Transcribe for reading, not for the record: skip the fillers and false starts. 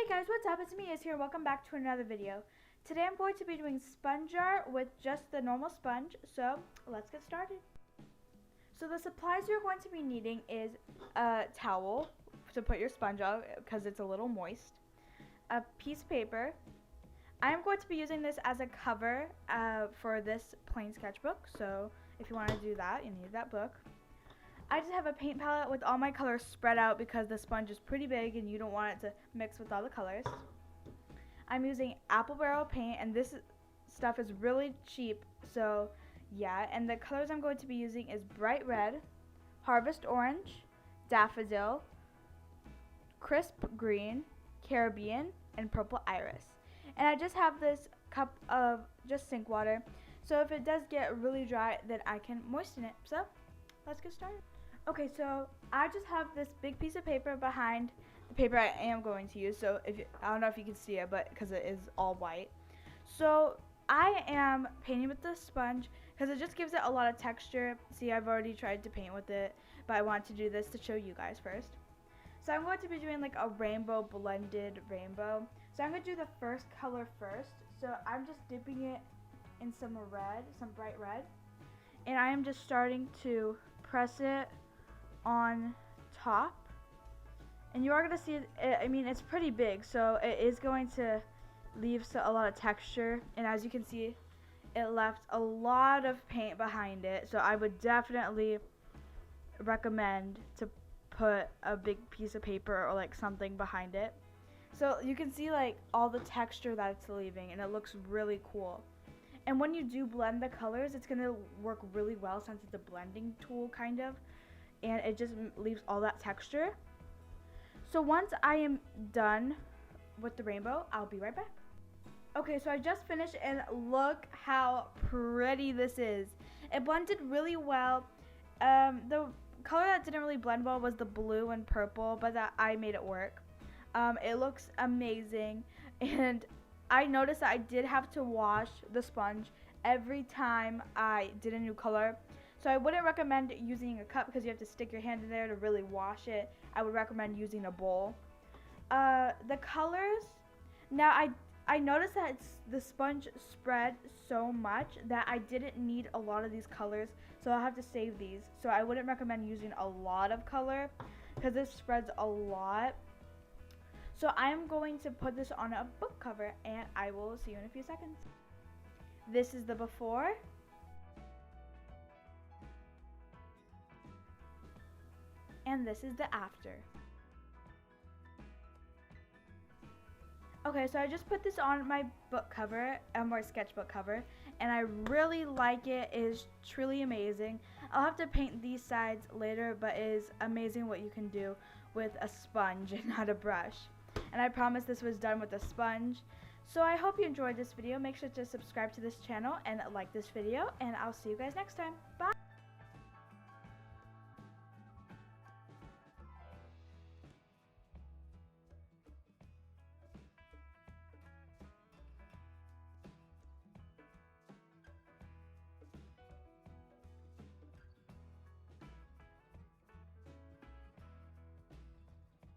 Hey guys, what's up? It's me, Is here. Welcome back to another video. Today I'm going to be doing sponge art with just the normal sponge, so let's get started. So the supplies you're going to be needing is a towel to put your sponge on because it's a little moist, a piece of paper. I'm going to be using this as a cover for this plain sketchbook, so if you want to do that, you need that book. I just have a paint palette with all my colors spread out because the sponge is pretty big and you don't want it to mix with all the colors. I'm using Apple Barrel paint, and this stuff is really cheap, so yeah. And the colors I'm going to be using is Bright Red, Harvest Orange, Daffodil, Crisp Green, Caribbean, and Purple Iris. And I just have this cup of just sink water, so if it does get really dry, then I can moisten it. So let's get started. Okay, so I just have this big piece of paper behind the paper I am going to use. So I don't know if you can see it, but because it is all white. So I am painting with the sponge because it just gives it a lot of texture. See, I've already tried to paint with it, but I want to do this to show you guys first. So I'm going to be doing like a rainbow, blended rainbow. So I'm going to do the first color first. So I'm just dipping it in some red, some bright red. And I am just starting to press it on top, and you are going to see it, I mean, it's pretty big, so it is going to leave a lot of texture, and as you can see, it left a lot of paint behind it, so I would definitely recommend to put a big piece of paper or like something behind it, so you can see like all the texture that it's leaving, and it looks really cool. And when you do blend the colors, it's going to work really well since it's a blending tool kind of, and it just leaves all that texture. So once I am done with the rainbow, I'll be right back. Okay, so I just finished, and look how pretty this is. It blended really well. The color that didn't really blend well was the blue and purple, but I made it work. It looks amazing, and I noticed that I did have to wash the sponge every time I did a new color. So I wouldn't recommend using a cup because you have to stick your hand in there to really wash it. I would recommend using a bowl. The colors, now I noticed that the sponge spread so much that I didn't need a lot of these colors, so I'll have to save these. So I wouldn't recommend using a lot of color because this spreads a lot. So I'm going to put this on a book cover, and I will see you in a few seconds. This is the before. And this is the after. Okay, so I just put this on my book cover, or sketchbook cover, and I really like it. It is truly amazing. I'll have to paint these sides later, but it is amazing what you can do with a sponge and not a brush. And I promise this was done with a sponge. So I hope you enjoyed this video. Make sure to subscribe to this channel and like this video, and I'll see you guys next time. Bye!